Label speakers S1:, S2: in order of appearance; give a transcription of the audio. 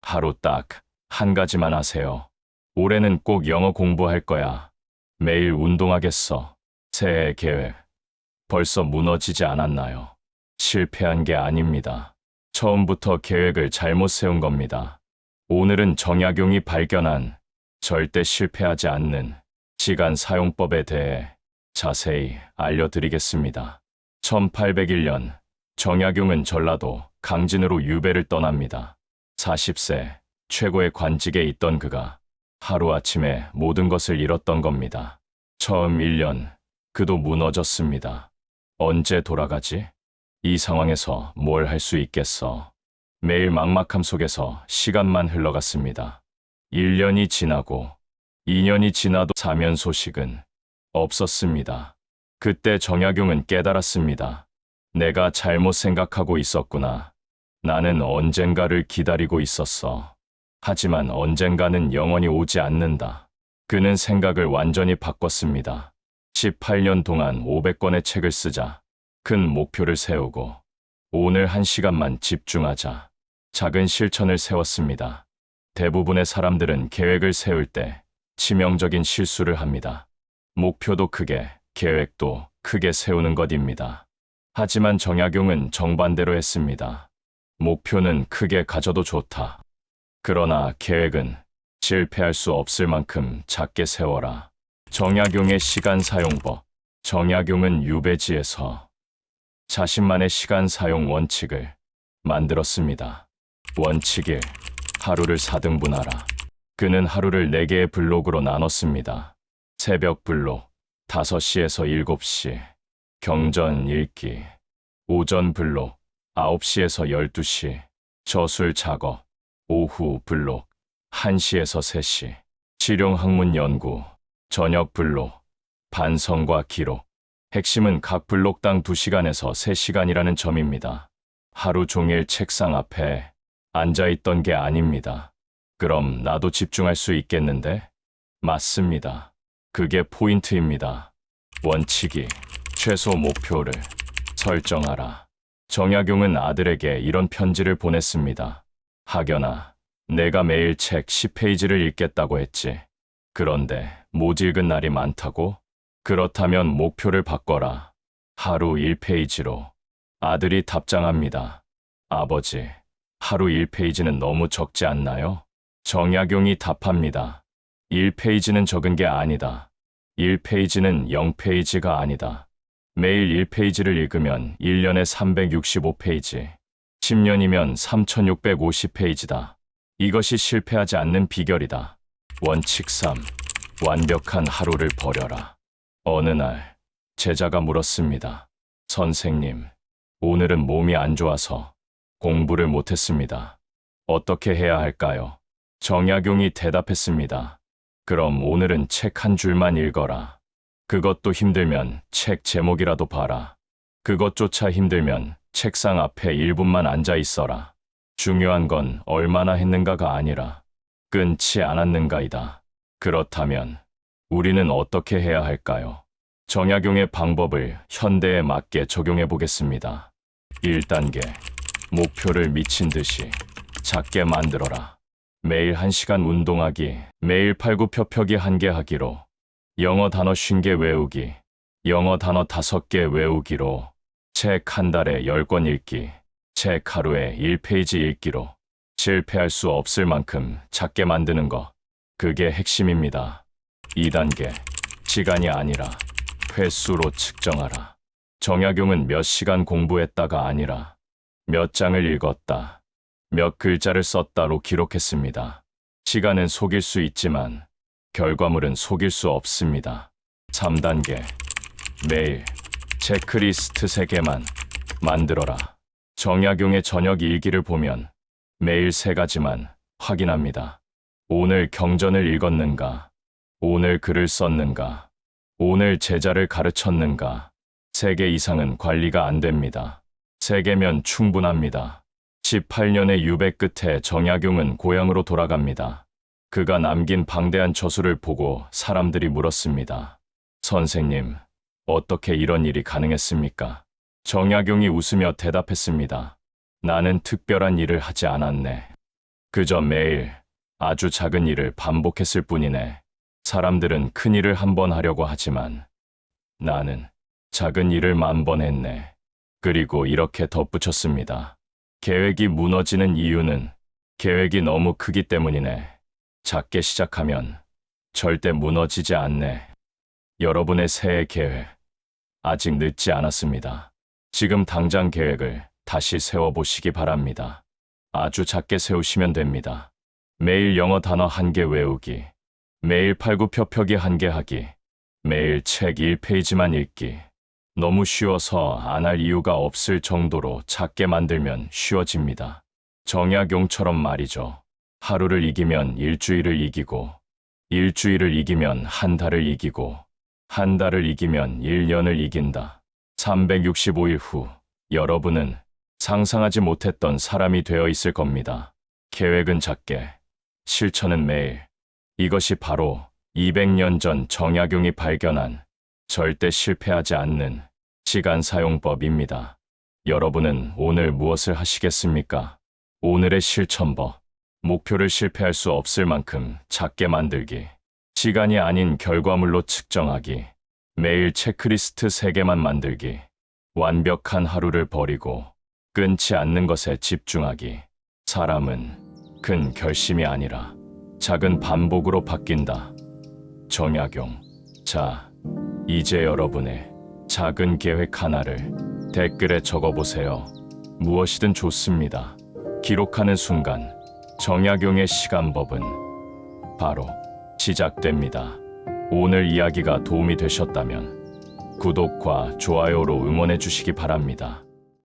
S1: 하루 딱 한 가지만 하세요. 올해는 꼭 영어 공부할 거야. 매일 운동하겠어. 새해 계획. 벌써 무너지지 않았나요? 실패한 게 아닙니다. 처음부터 계획을 잘못 세운 겁니다. 오늘은 정약용이 발견한 절대 실패하지 않는 시간 사용법에 대해 자세히 알려드리겠습니다. 1801년 정약용은 전라도 강진으로 유배를 떠납니다. 40세 최고의 관직에 있던 그가 하루아침에 모든 것을 잃었던 겁니다. 처음 1년 그도 무너졌습니다. 언제 돌아가지? 이 상황에서 뭘 할 수 있겠어? 매일 막막함 속에서 시간만 흘러갔습니다. 1년이 지나고 2년이 지나도 사면 소식은 없었습니다. 그때 정약용은 깨달았습니다. 내가 잘못 생각하고 있었구나. 나는 언젠가를 기다리고 있었어. 하지만 언젠가는 영원히 오지 않는다. 그는 생각을 완전히 바꿨습니다. 18년 동안 500권의 책을 쓰자. 큰 목표를 세우고 오늘 1시간만 집중하자. 작은 실천을 세웠습니다. 대부분의 사람들은 계획을 세울 때 치명적인 실수를 합니다. 목표도 크게, 계획도 크게 세우는 것입니다. 하지만 정약용은 정반대로 했습니다. 목표는 크게 가져도 좋다. 그러나 계획은 실패할 수 없을 만큼 작게 세워라. 정약용의 시간 사용법. 정약용은 유배지에서 자신만의 시간 사용 원칙을 만들었습니다. 원칙 1. 하루를 4등분하라. 그는 하루를 4개의 블록으로 나눴습니다. 새벽 블록 5시에서 7시, 경전 읽기, 오전 블록 9시에서 12시, 저술 작업, 오후 블록 1시에서 3시, 실용학문 연구, 저녁 블록, 반성과 기록. 핵심은 각 블록당 2시간에서 3시간이라는 점입니다. 하루 종일 책상 앞에 앉아있던 게 아닙니다. 그럼 나도 집중할 수 있겠는데? 맞습니다. 그게 포인트입니다. 원칙이 최소 목표를 설정하라. 정약용은 아들에게 이런 편지를 보냈습니다. 학연아, 내가 매일 책 10페이지를 읽겠다고 했지. 그런데 못 읽은 날이 많다고? 그렇다면 목표를 바꿔라. 하루 1페이지로. 아들이 답장합니다. 아버지, 하루 1페이지는 너무 적지 않나요? 정약용이 답합니다. 1페이지는 적은 게 아니다. 1페이지는 0페이지가 아니다. 매일 1페이지를 읽으면 1년에 365페이지, 10년이면 3650페이지다. 이것이 실패하지 않는 비결이다. 원칙 3. 완벽한 하루를 버려라. 어느 날 제자가 물었습니다. 선생님, 오늘은 몸이 안 좋아서 공부를 못했습니다. 어떻게 해야 할까요? 정약용이 대답했습니다. 그럼 오늘은 책 한 줄만 읽어라. 그것도 힘들면 책 제목이라도 봐라. 그것조차 힘들면 책상 앞에 1분만 앉아 있어라. 중요한 건 얼마나 했는가가 아니라 끊지 않았는가이다. 그렇다면 우리는 어떻게 해야 할까요? 정약용의 방법을 현대에 맞게 적용해 보겠습니다. 1단계. 목표를 미친 듯이 작게 만들어라. 매일 1시간 운동하기, 매일 팔굽혀펴기 1개 하기로, 영어 단어 50개 외우기, 영어 단어 5개 외우기로, 책 한 달에 10권 읽기, 책 하루에 1페이지 읽기로. 실패할 수 없을 만큼 작게 만드는 거. 그게 핵심입니다. 2단계. 시간이 아니라 횟수로 측정하라. 정약용은 몇 시간 공부했다가 아니라 몇 장을 읽었다, 몇 글자를 썼다로 기록했습니다. 시간은 속일 수 있지만 결과물은 속일 수 없습니다. 3단계. 매일 체크리스트 3개만 만들어라. 정약용의 저녁 일기를 보면 매일 3가지만 확인합니다. 오늘 경전을 읽었는가? 오늘 글을 썼는가? 오늘 제자를 가르쳤는가? 3개 이상은 관리가 안 됩니다. 3개면 충분합니다. 18년의 유배 끝에 정약용은 고향으로 돌아갑니다. 그가 남긴 방대한 저술을 보고 사람들이 물었습니다. 선생님, 어떻게 이런 일이 가능했습니까? 정약용이 웃으며 대답했습니다. 나는 특별한 일을 하지 않았네. 그저 매일 아주 작은 일을 반복했을 뿐이네. 사람들은 큰 일을 한 번 하려고 하지만 나는 작은 일을 10,000번 했네. 그리고 이렇게 덧붙였습니다. 계획이 무너지는 이유는 계획이 너무 크기 때문이네. 작게 시작하면 절대 무너지지 않네. 여러분의 새해 계획, 아직 늦지 않았습니다. 지금 당장 계획을 다시 세워보시기 바랍니다. 아주 작게 세우시면 됩니다. 매일 영어 단어 1개 외우기, 매일 팔굽혀펴기 1개 하기, 매일 책 1페이지만 읽기. 너무 쉬워서 안 할 이유가 없을 정도로 작게 만들면 쉬워집니다. 정약용처럼 말이죠. 하루를 이기면 일주일을 이기고, 일주일을 이기면 한 달을 이기고, 한 달을 이기면 1년을 이긴다. 365일 후 여러분은 상상하지 못했던 사람이 되어 있을 겁니다. 계획은 작게, 실천은 매일. 이것이 바로 200년 전 정약용이 발견한 절대 실패하지 않는 시간 사용법입니다. 여러분은 오늘 무엇을 하시겠습니까? 오늘의 실천법. 목표를 실패할 수 없을 만큼 작게 만들기. 시간이 아닌 결과물로 측정하기. 매일 체크리스트 3개만 만들기. 완벽한 하루를 버리고 끊지 않는 것에 집중하기. 사람은 큰 결심이 아니라 작은 반복으로 바뀐다. 정약용. 자, 이제 여러분의 작은 계획 하나를 댓글에 적어보세요. 무엇이든 좋습니다. 기록하는 순간 정약용의 시간법은 바로 시작됩니다. 오늘 이야기가 도움이 되셨다면 구독과 좋아요로 응원해 주시기 바랍니다.